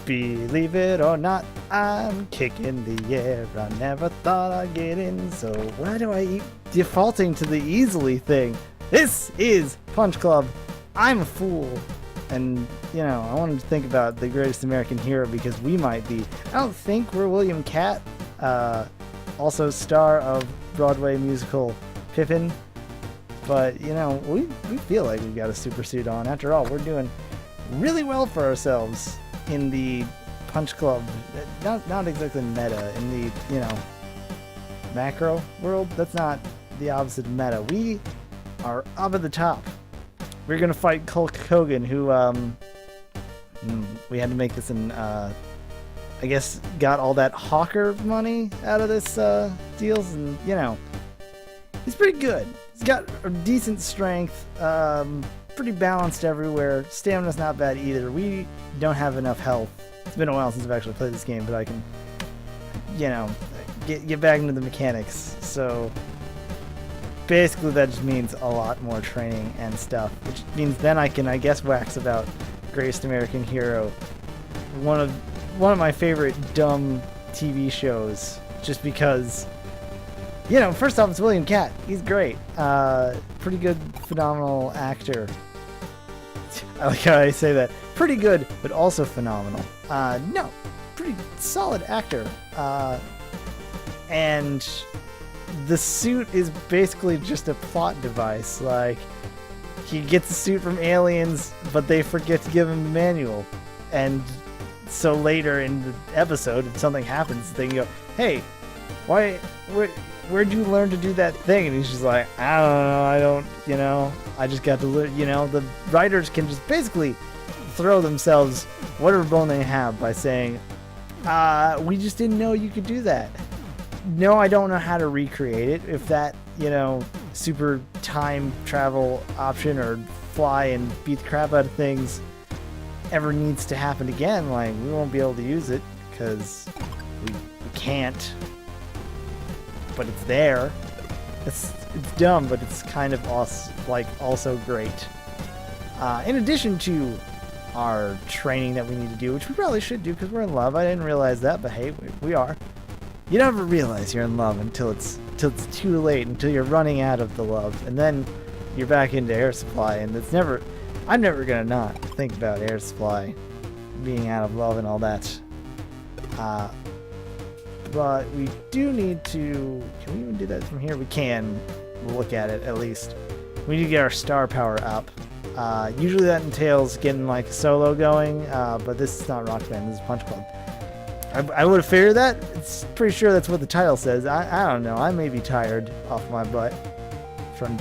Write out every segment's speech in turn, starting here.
Believe it or not, I'm kicking the air. I never thought I'd get in, so why do I keep defaulting to the easily thing? This is Punch Club. I'm a fool. And, you know, I wanted to think about the greatest American hero because we might be. I don't think we're William Catt, also star of Broadway musical Pippin. But, you know, we feel like we've got a super suit on. After all, we're doing really well for ourselves in the Punch Club. Not exactly meta, in the, you know, macro world. That's not the opposite of meta. We are up at the top. We're going to fight Hulk Hogan, who, we had to make this in, I guess, got all that hawker money out of this deals, and, you know, he's pretty good. He's got a decent strength, pretty balanced everywhere. Stamina's not bad either. We don't have enough health. It's been a while since I've actually played this game, but I can, you know, get back into the mechanics. So basically that just means a lot more training and stuff, which means then I can, I guess, wax about Greatest American Hero, one of my favorite dumb TV shows, just because, you know, first off, it's William Catt. He's great. Pretty good, phenomenal actor. I like how I say that. Pretty good, but also phenomenal. No, pretty solid actor. And the suit is basically just a plot device. Like, he gets a suit from aliens, but they forget to give him the manual. And so later in the episode, if something happens, they can go, hey, where'd you learn to do that thing? And he's just like, I don't, you know, I just got to learn, you know. The writers can just basically throw themselves whatever bone they have by saying, we just didn't know you could do that. No, I don't know how to recreate it. If that, you know, super time travel option or fly and beat the crap out of things ever needs to happen again, like, we won't be able to use it because we can't. But it's there. It's dumb, but it's kind of also great. In addition to our training that we need to do, which we probably should do because we're in love. I didn't realize that, but hey, we are. You never realize you're in love until it's too late, until you're running out of the love, and then you're back into Air Supply, and I'm never gonna not think about Air Supply being out of love and all that. But we do need to... Can we even do that from here? We can look at it, at least. We need to get our star power up. Usually that entails getting, like, solo going, but this is not Rock Band, this is Punch Club. I would have figured that. It's pretty sure that's what the title says. I don't know. I may be tired off my butt from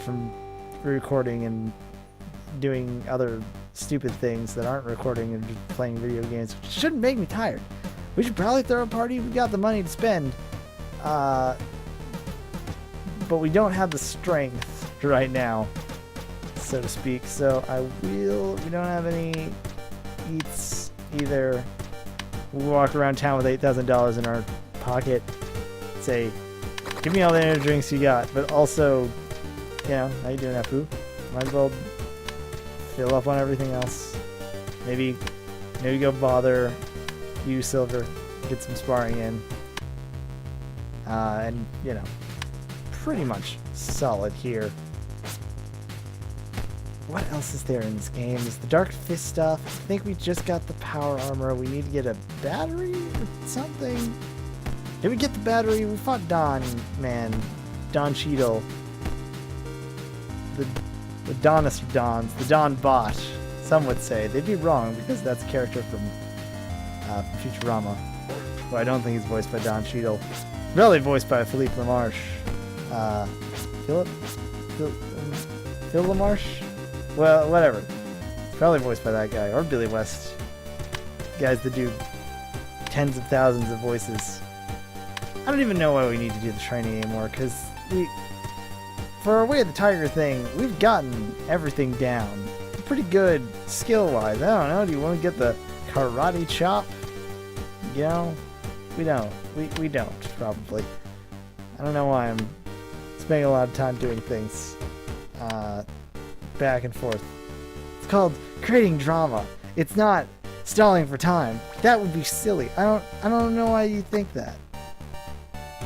from recording and doing other stupid things that aren't recording and just playing video games, which shouldn't make me tired. We should probably throw a party. We got the money to spend, but we don't have the strength right now, so to speak. So we don't have any eats either. We walk around town with $8,000 in our pocket. Say, give me all the energy drinks you got, but also, you know, how you doing, Apu? Might as well fill up on everything else. Maybe go bother you, Silver, get some sparring in. And, you know, pretty much solid here. What else is there in this game? Is the Dark Fist stuff? I think we just got the power armor. We need to get a battery or something. Did we get the battery? We fought Don Cheadle. The Donest of Dons. The Don Bot. Some would say. They'd be wrong because that's a character from Futurama. Who I don't think is voiced by Don Cheadle. Really voiced by Philippe Lamarche. Phil Lamarche? Well, whatever. Probably voiced by that guy. Or Billy West. Guys that do tens of thousands of voices. I don't even know why we need to do the training anymore, because for our Way of the Tiger thing, we've gotten everything down. Pretty good skill-wise. I don't know, do you want to get the karate chop? You know? We don't. We don't, probably. I don't know why I'm spending a lot of time doing things. Back and forth. It's called creating drama. It's not stalling for time. That would be silly. I don't know why you think that.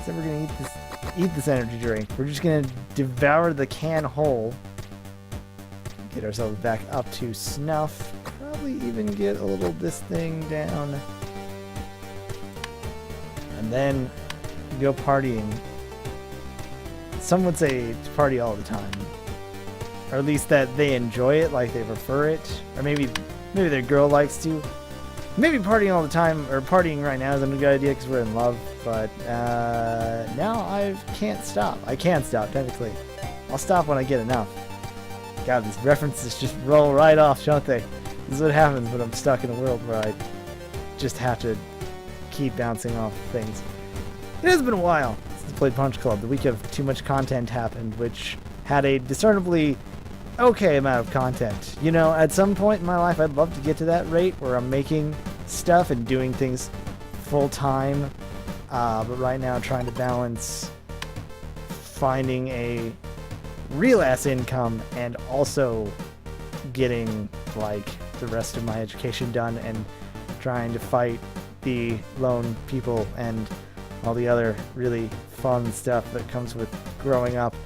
So we're gonna eat this energy drink. We're just gonna devour the can whole. Get ourselves back up to snuff. Probably even get a little this thing down. And then go partying. Some would say to party all the time. Or at least that they enjoy it, like they prefer it. Or maybe their girl likes to. Maybe partying all the time, or partying right now isn't a good idea because we're in love. But now I can't stop. I can't stop, technically. I'll stop when I get enough. God, these references just roll right off, don't they? This is what happens when I'm stuck in a world where I just have to keep bouncing off things. It has been a while since I played Punch Club. The week of too much content happened, which had a discernibly okay amount of content. You know, at some point in my life, I'd love to get to that rate where I'm making stuff and doing things full time. But right now, trying to balance finding a real ass income and also getting like the rest of my education done and trying to fight the lone people and all the other really fun stuff that comes with growing up.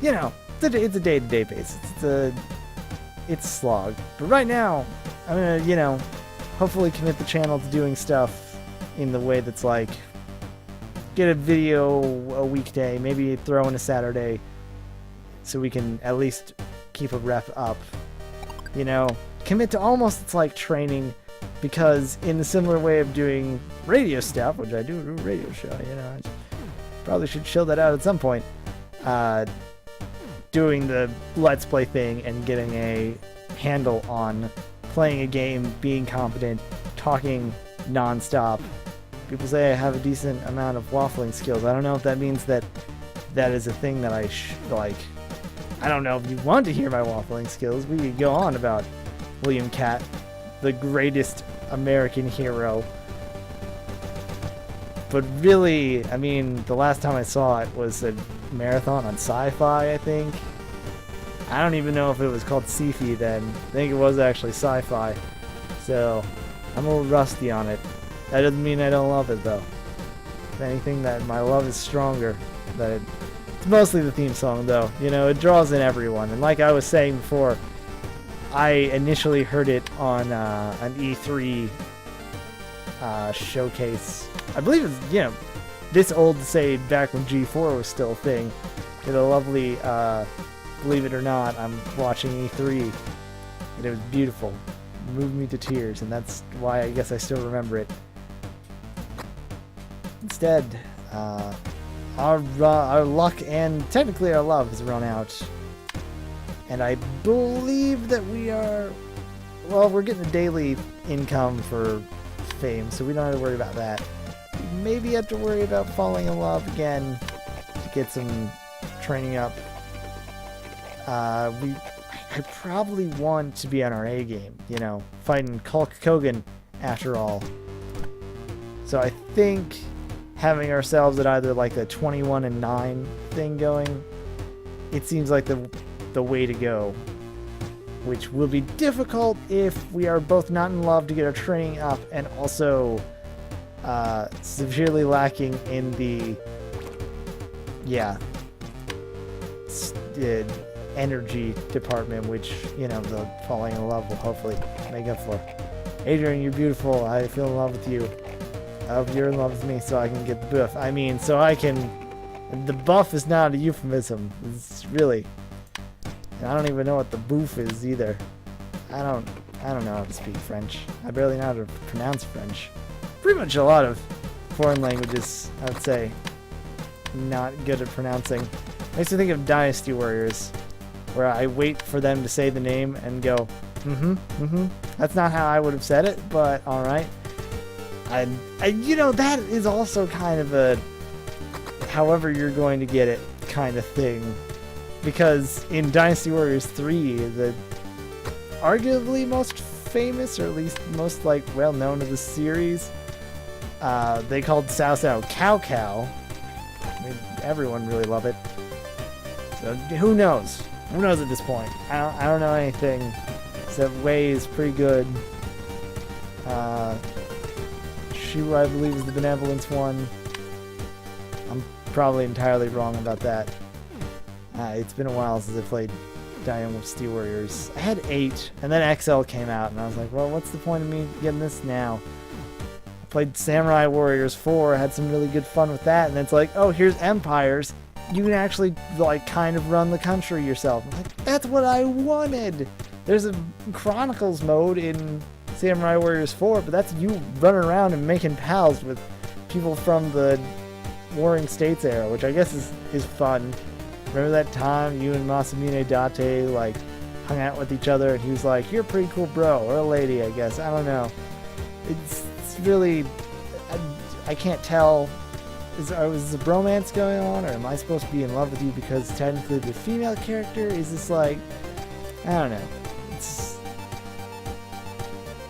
You know, it's a day-to-day basis. It's a slog. But right now, I'm gonna, you know, hopefully commit the channel to doing stuff in the way that's like, get a video a weekday, maybe throw in a Saturday, so we can at least keep a rep up. You know, commit to almost, it's like training, because in a similar way of doing radio stuff, which I do a radio show, you know, I probably should chill that out at some point. Doing the Let's Play thing and getting a handle on playing a game, being competent, talking non-stop. People say I have a decent amount of waffling skills. I don't know if that means that that is a thing that I like. I don't know if you want to hear my waffling skills. We could go on about William Catt, the greatest American hero. But really, I mean, the last time I saw it was a marathon on Sci-Fi, I think. I don't even know if it was called Sci-Fi then. I think it was actually Sci-Fi. So, I'm a little rusty on it. That doesn't mean I don't love it, though. If anything, that my love is stronger. It's mostly the theme song, though. You know, it draws in everyone. And like I was saying before, I initially heard it on an E3 showcase. I believe it's, you know, this old to say back when G4 was still a thing. Did a lovely, believe it or not, I'm watching E3, and it was beautiful. It moved me to tears, and that's why I guess I still remember it. Instead, our luck and technically our love has run out. And I believe that we are, well, we're getting a daily income for fame, so we don't have to worry about that. We maybe have to worry about falling in love again to get some training up. I probably want to be on our A game, you know, fighting Hulk Hogan after all. So I think having ourselves at either like a 21-9 thing going, it seems like the way to go, which will be difficult if we are both not in love to get our training up and also severely lacking in the energy department, which, you know, the falling in love will hopefully make up for. Adrian, you're beautiful. I feel in love with you. I hope you're in love with me so I can get the buff. I mean, so I can... The buff is not a euphemism. It's really... And I don't even know what the boof is either. I don't know how to speak French. I barely know how to pronounce French. Pretty much a lot of foreign languages, I would say, not good at pronouncing. Makes me think of Dynasty Warriors, where I wait for them to say the name and go, That's not how I would have said it, but alright. You know, that is also kind of a however you're going to get it kind of thing. Because in Dynasty Warriors 3, the arguably most famous, or at least most like well known of the series, they called Cao Cao Cow Cow. I mean, everyone really loved it. So who knows? Who knows at this point? I don't know anything. Except Wei is pretty good. Mushu, I believe, is the benevolence one. I'm probably entirely wrong about that. It's been a while since I played Dynasty Warriors. I had 8, and then XL came out, and I was like, well, what's the point of me getting this now? I played Samurai Warriors 4, had some really good fun with that, and then it's like, oh, here's Empires. You can actually, like, kind of run the country yourself. I'm like, that's what I wanted! There's a Chronicles mode in Samurai Warriors 4, but that's you running around and making pals with people from the Warring States era, which I guess is fun. Remember that time you and Masamune Date, like, hung out with each other, and he was like, you're a pretty cool bro, or a lady, I guess. I don't know. It's really... I can't tell. Is a bromance going on, or am I supposed to be in love with you because technically the female character? Is this like... I don't know. It's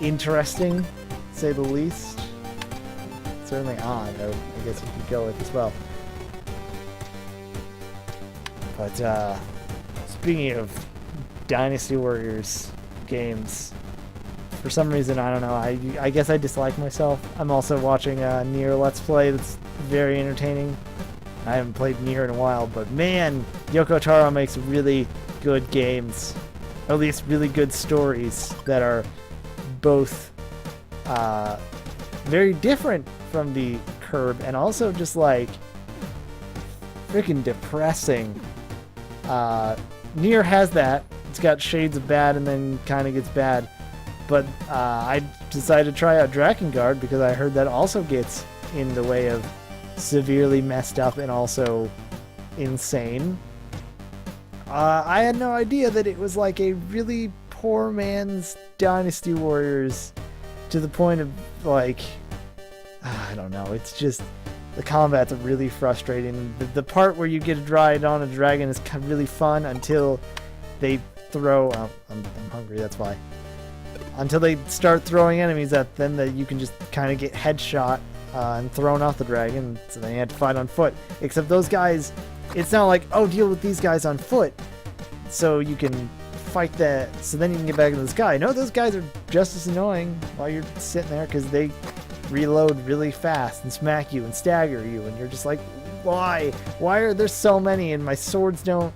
interesting, to say the least. Certainly odd, I guess you could go with as well. But, speaking of Dynasty Warriors games, for some reason, I don't know, I guess I dislike myself. I'm also watching Nier Let's Play that's very entertaining. I haven't played Nier in a while, but man, Yoko Taro makes really good games. Or at least really good stories that are both very different from the Curb and also just like freaking depressing. Nier has that. It's got shades of bad and then kind of gets bad. But I decided to try out Drakengard because I heard that also gets in the way of severely messed up and also insane. I had no idea that it was like a really poor man's Dynasty Warriors to the point of like, I don't know, it's just, the combat's really frustrating. The part where you get to ride on a dragon is really fun until they throw, I'm hungry, that's why. Until they start throwing enemies at them that you can just kind of get headshot and thrown off the dragon, so then you have to fight on foot. Except those guys, it's not like, oh, deal with these guys on foot so you can fight that, so then you can get back in the sky. No, those guys are just as annoying while you're sitting there because they reload really fast and smack you and stagger you, and you're just like, why? Why are there so many and my swords don't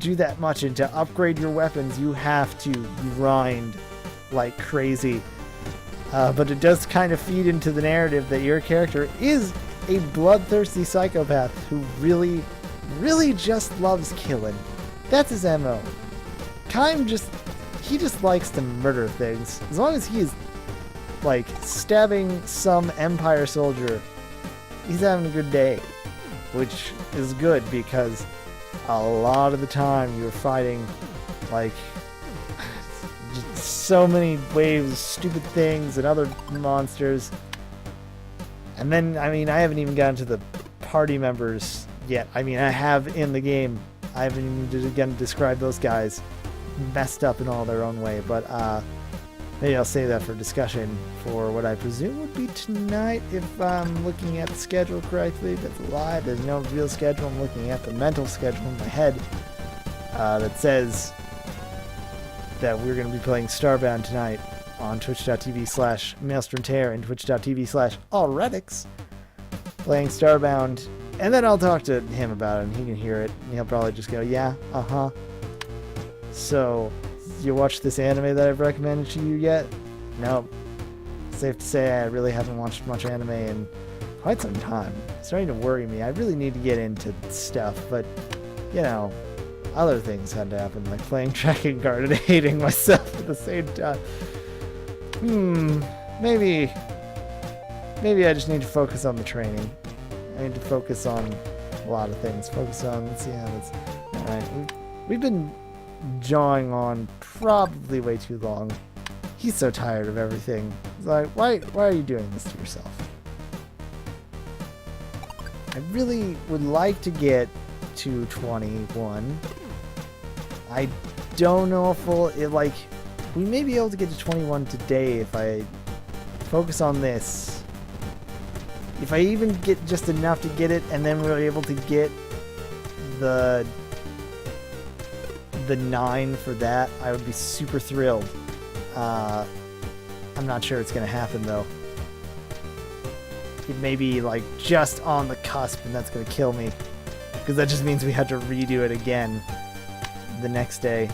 do that much? And to upgrade your weapons, you have to grind like crazy. But it does kind of feed into the narrative that your character is a bloodthirsty psychopath who really, really just loves killing. That's his MO. Kaim he just likes to murder things. As long as he is, like, stabbing some Empire soldier, he's having a good day. Which is good because a lot of the time you're fighting, like, just so many waves of stupid things and other monsters. And then, I mean, I haven't even gotten to the party members yet. I mean, I have in the game. I haven't even again described those guys. Messed up in all their own way. But maybe I'll save that for discussion for what I presume would be tonight if I'm looking at the schedule correctly. That's a lie. There's no real schedule. I'm looking at the mental schedule in my head that says that we're going to be playing Starbound tonight on twitch.tv/MaelstromTear and twitch.tv/AllRedix. Playing Starbound, and then I'll talk to him about it and he can hear it and he'll probably just go, yeah, uh-huh. So, you watched this anime that I've recommended to you yet? No. Safe to say I really haven't watched much anime in quite some time. It's starting to worry me. I really need to get into stuff, but, you know, other things had to happen, like playing Drakengard and hating myself at the same time. Maybe I just need to focus on the training. I need to focus on a lot of things. Focus on, let's see how that's... Alright, we've been jawing on probably way too long. He's so tired of everything. He's like, why are you doing this to yourself? I really would like to get to 21. I don't know if we may be able to get to 21 today if I focus on this. If I even get just enough to get it, and then we're able to get the 9 for that, I would be super thrilled. I'm not sure it's going to happen, though. it may be like just on the cusp, and that's gonna kill me. Because that just means we have to redo it again the next day.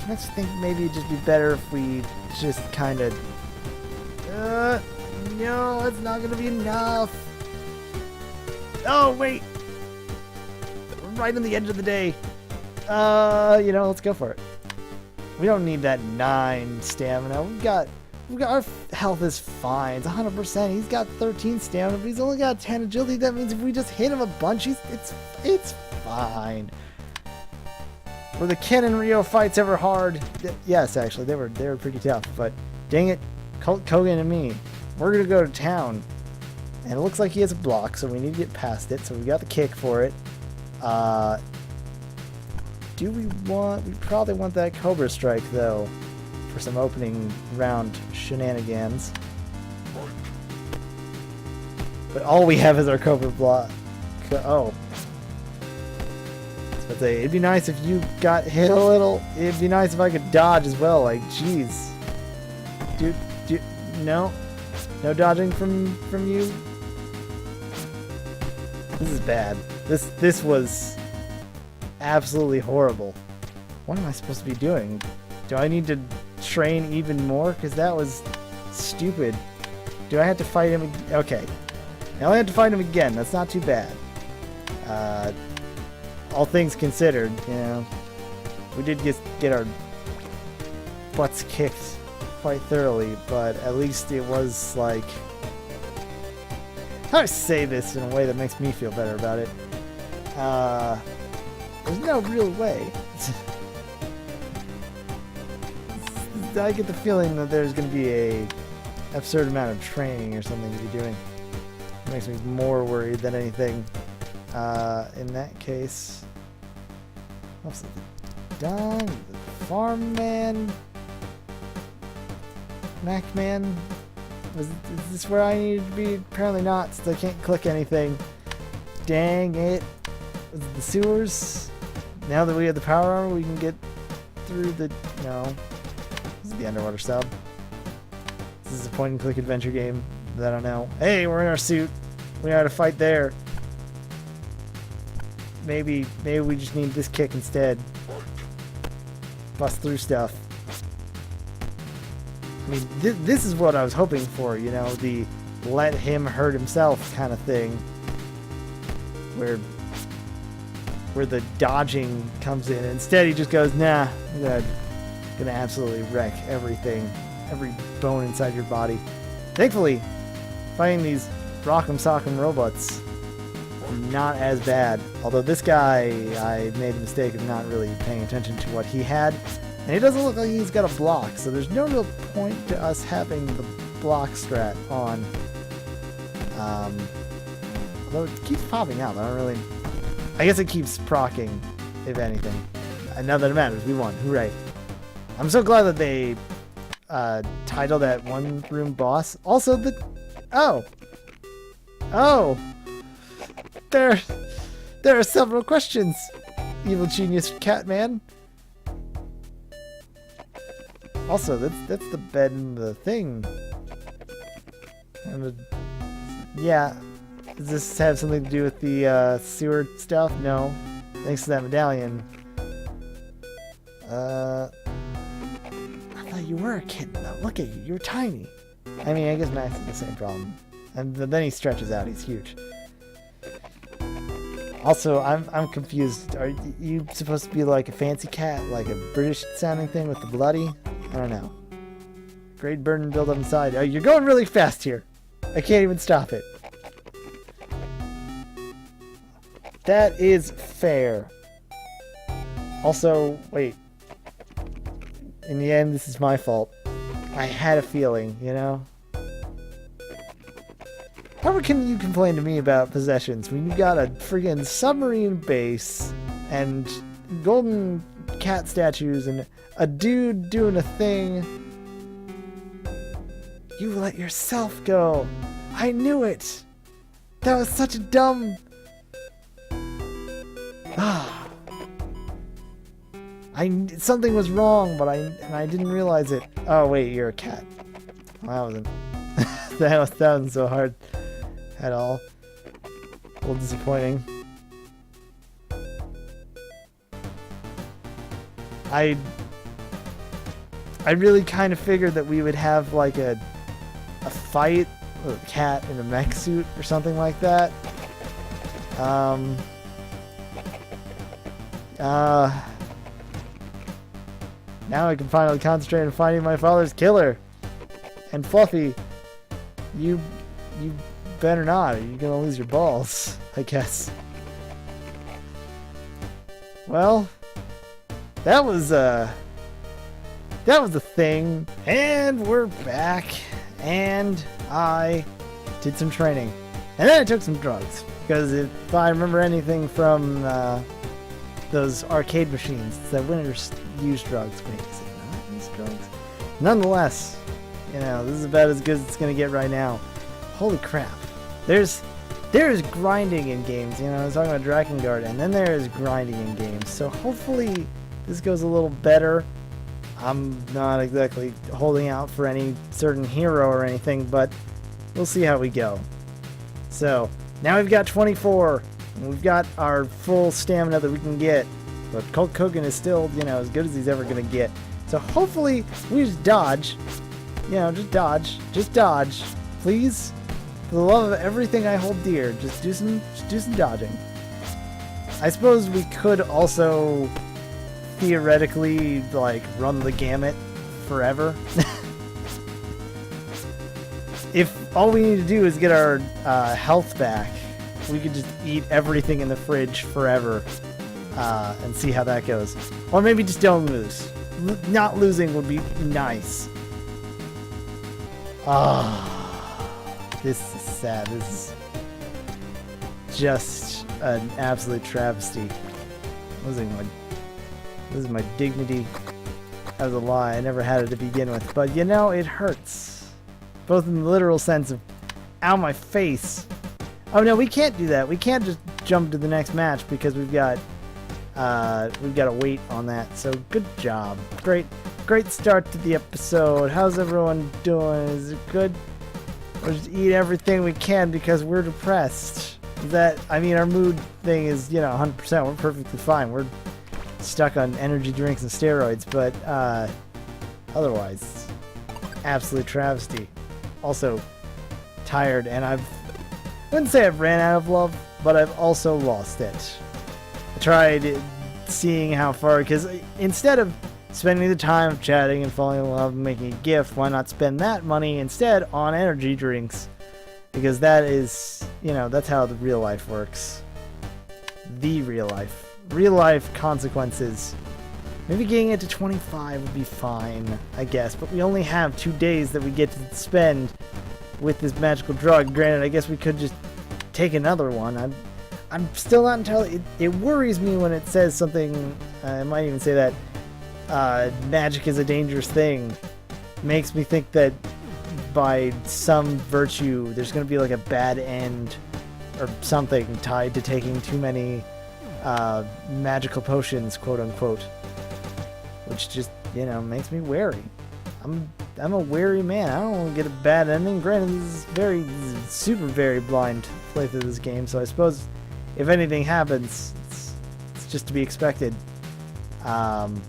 I just think maybe it'd just be better if we just kind of... no, it's not gonna be enough. Oh, wait. Right on the edge of the day. You know, let's go for it. We don't need that 9 stamina. We've got our health is fine. It's 100%. He's got 13 stamina, but he's only got 10 agility. That means if we just hit him a bunch, it's fine. Were the Ken and Rio fights ever hard? Yes, actually, they were pretty tough. But dang it, Kogan and me, we're gonna go to town, and it looks like he has a block, so we need to get past it. So we got the kick for it. Do we want? We probably want that Cobra Strike though, for some opening round shenanigans. But all we have is our Cobra block. Oh. But it'd be nice if you got hit a little. It'd be nice if I could dodge as well. Like, jeez. No dodging from you. This is bad. This was absolutely horrible. What am I supposed to be doing? Do I need to train even more? Because that was stupid. Do I have to fight him? Okay. I only have to fight him again. That's not too bad. All things considered, you know, we did get our butts kicked quite thoroughly, but at least it was like... How do I say this in a way that makes me feel better about it? There's no real way. I get the feeling that there's going to be a absurd amount of training or something to be doing. It makes me more worried than anything. In that case, what's it done? The farm man, Mac man. Is this where I need to be? Apparently not. Still can't click anything. Dang it! Was it the sewers? Now that we have the power armor, we can get through the. No, this is the underwater sub. This is a point-and-click adventure game that I don't know. Hey, we're in our suit. We know how to fight there. Maybe we just need this kick instead. Bust through stuff. I mean, this is what I was hoping for, you know, the let him hurt himself kind of thing. Where the dodging comes in. Instead, he just goes, nah, I'm gonna absolutely wreck everything. Every bone inside your body. Thankfully, fighting these rock'em sock'em robots not as bad. Although this guy, I made the mistake of not really paying attention to what he had. And it doesn't look like he's got a block, so there's no real point to us having the block strat on. Although it keeps popping out, I don't really... I guess it keeps proccing, if anything. Now that it matters, we won. Hooray. I'm so glad that they titled that one-room boss. Also, the... Oh! Oh! There are several questions, evil genius Catman. Also, that's the bed and the thing. And yeah, does this have something to do with the sewer stuff? No. Thanks to that medallion. I thought you were a kid though. Look at you, you're tiny. I mean, I guess Max has the same problem. And then he stretches out, he's huge. Also, I'm confused. Are you supposed to be like a fancy cat, like a British sounding thing with the bloody? I don't know. Great burden build up inside. Oh, you're going really fast here. I can't even stop it. That is fair. Also, wait. In the end, this is my fault. I had a feeling, you know? How can you complain to me about possessions when you got a friggin' submarine base and golden cat statues and a dude doing a thing? You let yourself go. I knew it. That was such a dumb... something was wrong, but I didn't realize it. Oh wait, you're a cat. Well, that wasn't That wasn't so hard at all. A little disappointing. I really kind of figured that we would have like a fight with a cat in a mech suit or something like that. Now I can finally concentrate on finding my father's killer. And Fluffy, you better not, or you're gonna lose your balls, I guess. Well, that was a thing, and we're back, and I did some training, and then I took some drugs, because if I remember anything from those arcade machines, it's that winners use drugs. Wait, is it not use drugs? Nonetheless, you know, this is about as good as it's gonna get right now. Holy crap. There is grinding in games, you know, I was talking about Drakengard, and then there is grinding in games, so hopefully this goes a little better. I'm not exactly holding out for any certain hero or anything, but we'll see how we go. So, now we've got 24, and we've got our full stamina that we can get, but Colt Kogan is still, you know, as good as he's ever going to get. So hopefully we just dodge, you know, just dodge, please. For the love of everything I hold dear, just do some dodging. I suppose we could also theoretically, like, run the gamut forever. If all we need to do is get our health back, we could just eat everything in the fridge forever and see how that goes. Or maybe just don't lose. Not losing would be nice. This is sad. This is just an absolute travesty. Losing my dignity. That was a lie. I never had it to begin with. But you know, it hurts. Both in the literal sense of, ow, my face. Oh no, we can't do that. We can't just jump to the next match because we've got to wait on that. So good job. Great start to the episode. How's everyone doing? Is it good? We'll just eat everything we can because we're depressed. I mean, our mood thing is, you know, 100%. We're perfectly fine. We're stuck on energy drinks and steroids, but otherwise, absolute travesty. Also, tired, and I wouldn't say I've ran out of love, but I've also lost it. I tried seeing how far, because instead of spending the time of chatting and falling in love and making a gift, why not spend that money instead on energy drinks? Because that is, you know, that's how the real life works. The real life. Real life consequences. Maybe getting it to 25 would be fine, I guess, but we only have 2 days that we get to spend with this magical drug. Granted, I guess we could just take another one. I'm still not entirely... It worries me when it says something... I might even say that magic is a dangerous thing. Makes me think that by some virtue there's going to be like a bad end or something tied to taking too many magical potions, quote unquote, which just, you know, makes me wary. I'm a wary man. I don't want to get a bad ending. Granted, this is super very blind playthrough of this game, so I suppose if anything happens, it's just to be expected. Dang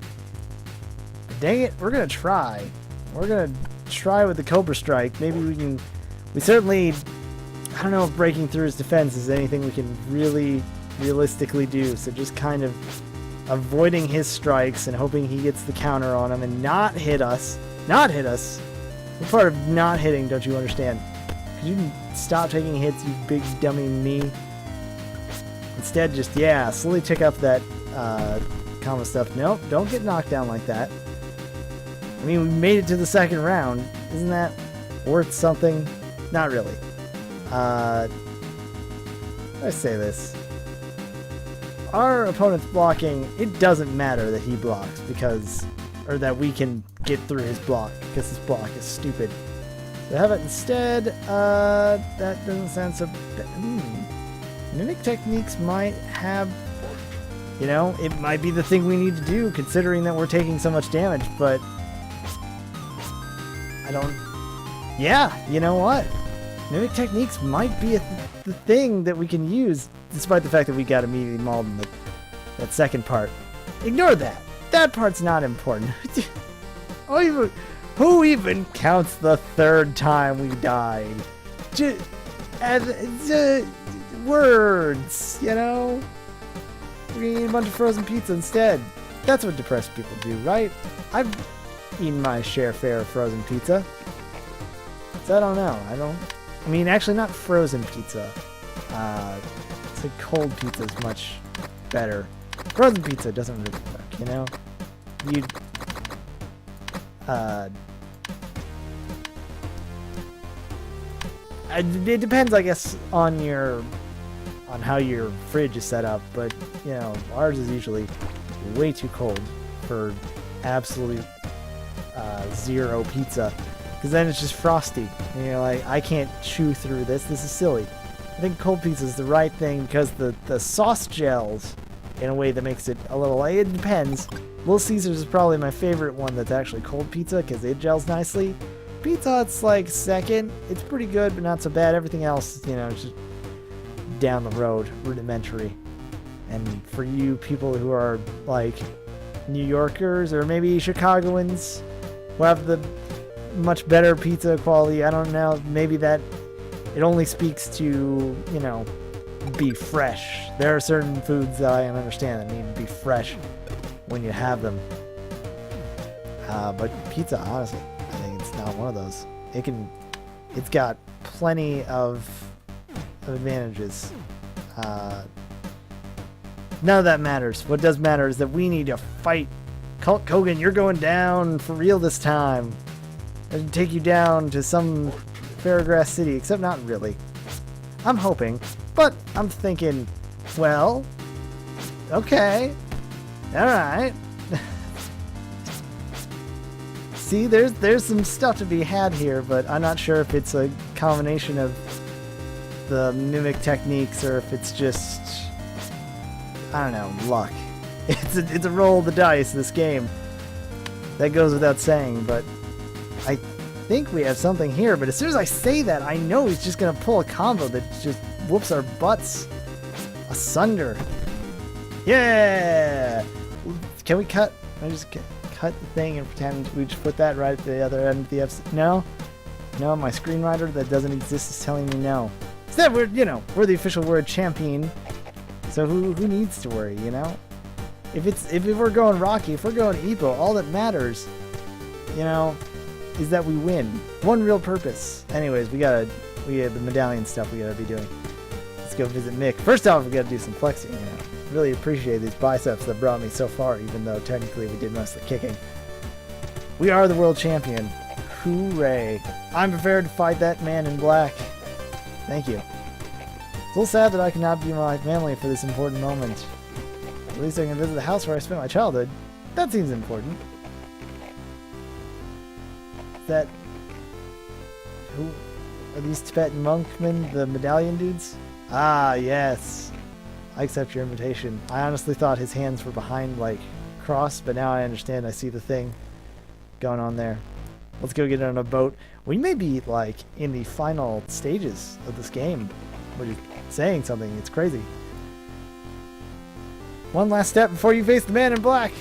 it, we're gonna try. We're gonna try with the Cobra Strike. Maybe we certainly, I don't know if breaking through his defense is anything we can really realistically do, so just kind of avoiding his strikes and hoping he gets the counter on him and not hit us. Not hit us. What part of not hitting don't you understand? Could you stop taking hits, you big dummy me? Instead, just, yeah, slowly tick up that combo stuff. Nope, don't get knocked down like that. I mean, we made it to the second round. Isn't that worth something? Not really. Let's say this. Our opponent's blocking, it doesn't matter that he blocks because, or that we can get through his block because his block is stupid. So how about instead, that doesn't sound so bad. Mimic techniques might have, you know, it might be the thing we need to do considering that we're taking so much damage, but I Yeah, you know what? Mimic techniques might be the thing that we can use, despite the fact that we got immediately mauled in that second part. Ignore that. That part's not important. Who even counts the third time we died? Words, you know? We're gonna eat a bunch of frozen pizza instead. That's what depressed people do, right? I've eaten my share of frozen pizza. So I don't know. I mean, actually not frozen pizza. It's like cold pizza is much better. Frozen pizza doesn't really work, you know? It depends, I guess, on how your fridge is set up, but you know, ours is usually way too cold for absolute zero pizza, because then it's just frosty, and you're like, I can't chew through this. This is silly. I think cold pizza is the right thing because the sauce gels in a way that makes it a little. It depends. Little Caesars is probably my favorite one that's actually cold pizza because it gels nicely. Pizza Hut's like second. It's pretty good, but not so bad. Everything else, you know, is just down the road, rudimentary. And for you people who are like New Yorkers or maybe Chicagoans who have the much better pizza quality, I don't know, maybe that it only speaks to, you know, be fresh. There are certain foods that I understand that need to be fresh when you have them. But pizza, honestly, I think it's not one of those. It's got plenty of advantages. None of that matters. What does matter is that we need to fight. Hulk Hogan, you're going down for real this time. I can take you down to some Fairgrass City, except not really. I'm hoping, but I'm thinking, well, okay, all right. See, there's some stuff to be had here, but I'm not sure if it's a combination of the mimic techniques or if it's just, I don't know, luck. It's a roll of the dice, this game. That goes without saying, but I think we have something here, but as soon as I say that, I know he's just gonna pull a combo that just whoops our butts asunder. Yeah! Can we cut? Can I just cut the thing and pretend we just put that right at the other end of the episode? No? No, my screenwriter that doesn't exist is telling me no. Instead, we're the official word champion, so who needs to worry, you know? If we're going Rocky, if we're going Ipo, all that matters, you know, is that we win. One real purpose. Anyways, we have the medallion stuff we gotta be doing. Let's go visit Mick. First off, we gotta do some flexing. You know. Really appreciate these biceps that brought me so far, even though technically we did most of the kicking. We are the world champion. Hooray. I'm prepared to fight that man in black. Thank you. It's a little sad that I cannot be my family for this important moment. At least I can visit the house where I spent my childhood. That seems important. Who are these Tibetan monkmen, the medallion dudes? Ah, yes. I accept your invitation. I honestly thought his hands were behind, like, crossed, but now I understand. I see the thing going on there. Let's go get on a boat. We may be, like, in the final stages of this game. We're saying something. It's crazy. One last step before you face the man in black.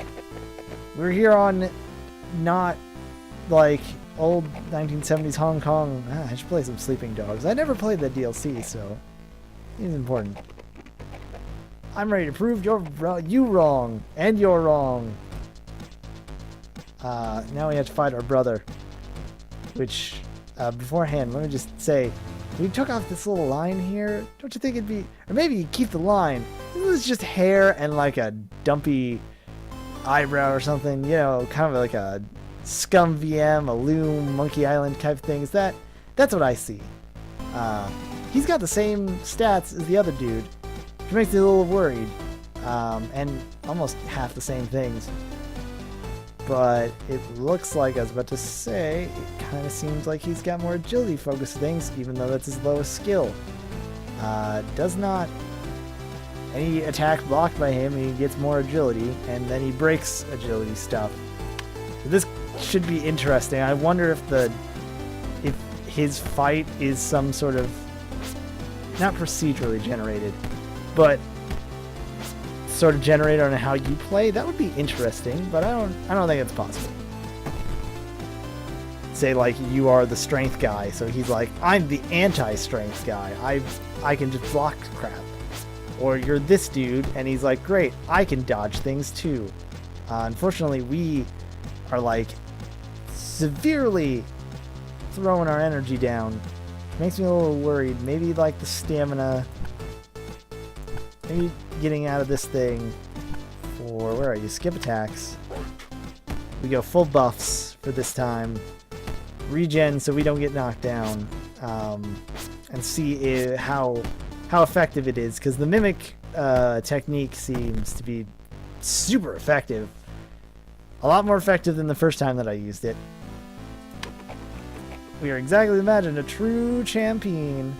We're here on not, like, old 1970s Hong Kong. I should play some Sleeping Dogs. I never played that DLC, so it's important. I'm ready to prove you wrong, and you're wrong. Now we have to fight our brother. Which, beforehand, let me just say, we took off this little line here. Don't you think it'd be... Or maybe you keep the line. This is just hair and like a dumpy eyebrow or something. You know, kind of like a Scum VM, a Loom, Monkey Island type thing. That's what I see. He's got the same stats as the other dude, which makes me a little worried. And almost half the same things. But it looks like, I was about to say, it kind of seems like he's got more agility focused things, even though that's his lowest skill. Does not... Any attack blocked by him, he gets more agility, and then he breaks agility stuff. So this should be interesting. I wonder if his fight is some sort of, not procedurally generated, but sort of generated on how you play, that would be interesting, but I don't think it's possible. Say like you are the strength guy, so he's like, I'm the anti-strength guy. I can just block crap. Or you're this dude, and he's like, great, I can dodge things too. Unfortunately, we are like severely throwing our energy down. Makes me a little worried. Maybe like the stamina. Maybe getting out of this thing for, where are you? Skip attacks. We go full buffs for this time. Regen so we don't get knocked down. And see how effective it is. Because the mimic technique seems to be super effective. A lot more effective than the first time that I used it. We are exactly imagined a true champion.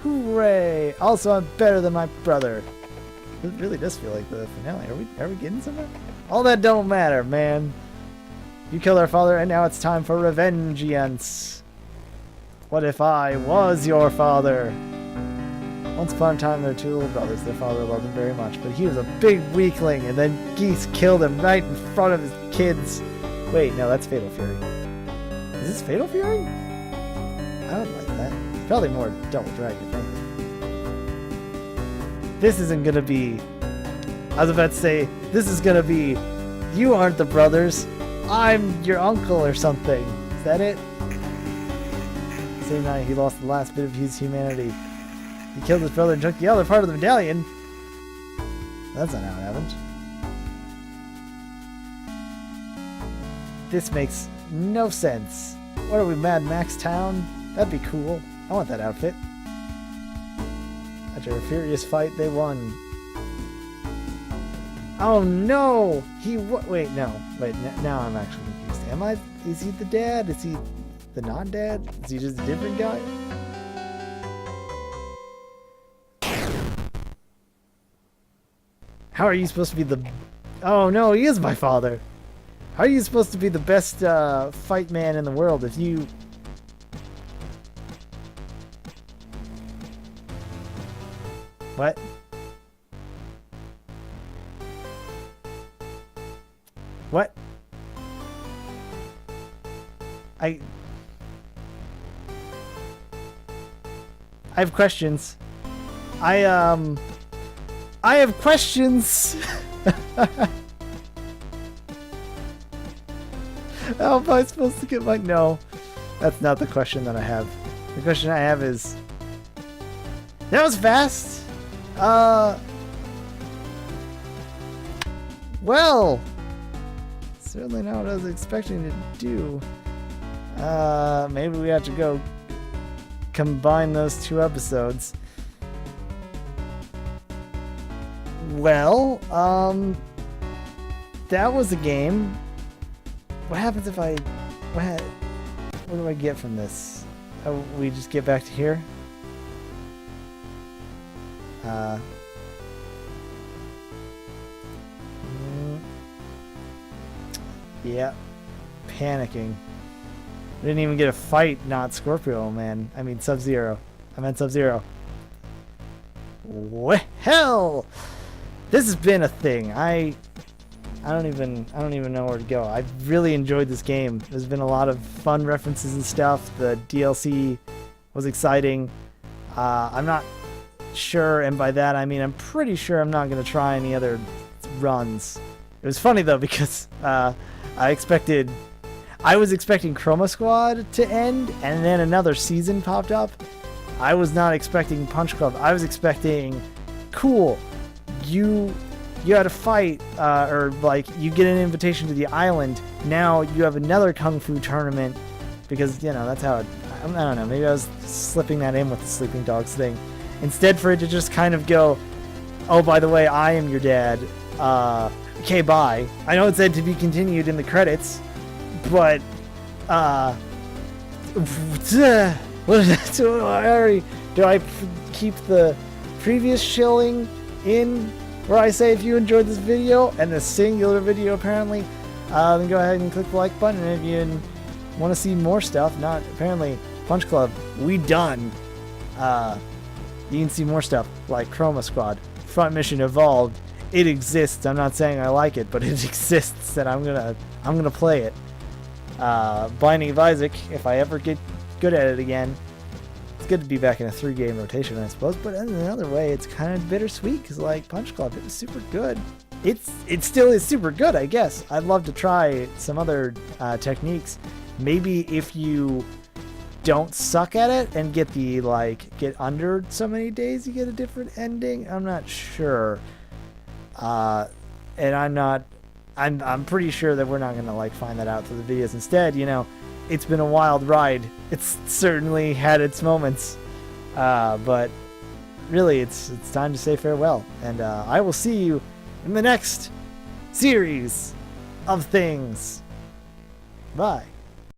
Hooray! Also, I'm better than my brother. It really does feel like the finale. Are we getting somewhere? All that don't matter, man. You killed our father, and now it's time for revengeance. What if I was your father? Once upon a time, there were two little brothers. Their father loved them very much, but he was a big weakling, and then geese killed him right in front of his kids. Wait, no, that's Fatal Fury. Is this Fatal Fury? I would like that. Probably more Double Dragon, I think. This isn't gonna be... I was about to say, this is gonna be... You aren't the brothers. I'm your uncle or something. Is that it? Same night, he lost the last bit of his humanity. He killed his brother and took the other part of the medallion. That's not how it happened. This makes no sense. What are we, Mad Max Town? That'd be cool. I want that outfit. After a furious fight, they won. Oh no! Wait, no. Wait, now I'm actually confused. Is he the dad? Is he the non-dad? Is he just a different guy? How are you supposed to be the... Oh no, he is my father! How are you supposed to be the best fight man in the world if you... What? What? I have questions. I have questions. How am I supposed to get my... No, that's not the question that I have. The question I have is... That was fast! Well... Certainly not what I was expecting to do. Maybe we have to go combine those two episodes. Well, that was a game. What happens if I... What do I get from this? Oh, we just get back to here? Yeah. Panicking. I didn't even get a fight, not Scorpio Man. I mean Sub-Zero. I meant Sub-Zero. Well, this has been a thing. I don't even know where to go. I've really enjoyed this game. There's been a lot of fun references and stuff. The DLC was exciting. I'm not sure, and by that I mean I'm pretty sure I'm not going to try any other runs. It was funny though because I was expecting Chroma Squad to end, and then another season popped up. I was not expecting Punch Club. I was expecting, cool, you had a fight, or like you get an invitation to the island. Now you have another Kung Fu tournament, because you know that's how it. I don't know. Maybe I was slipping that in with the Sleeping Dogs thing, instead for it to just kind of go, oh, by the way, I am your dad. Okay, bye. I know it said to be continued in the credits, but do I keep the previous shilling in where I say if you enjoyed this video, and a singular video apparently, then go ahead and click the like button. And if you want to see more stuff, not apparently Punch Club, we done. You can see more stuff like Chroma Squad, Front Mission Evolved. It exists. I'm not saying I like it, but it exists, and I'm gonna play it. Binding of Isaac, if I ever get good at it again. It's good to be back in a 3-game rotation, I suppose, but in another way, it's kind of bittersweet, because like Punch Club, it was super good. It still is super good, I guess. I'd love to try some other techniques. Maybe if you don't suck at it and get under so many days, you get a different ending. I'm not sure. And I'm pretty sure that we're not gonna find that out through the videos. Instead, it's been a wild ride. It's certainly had its moments, but really, it's time to say farewell. And I will see you in the next series of things. Bye.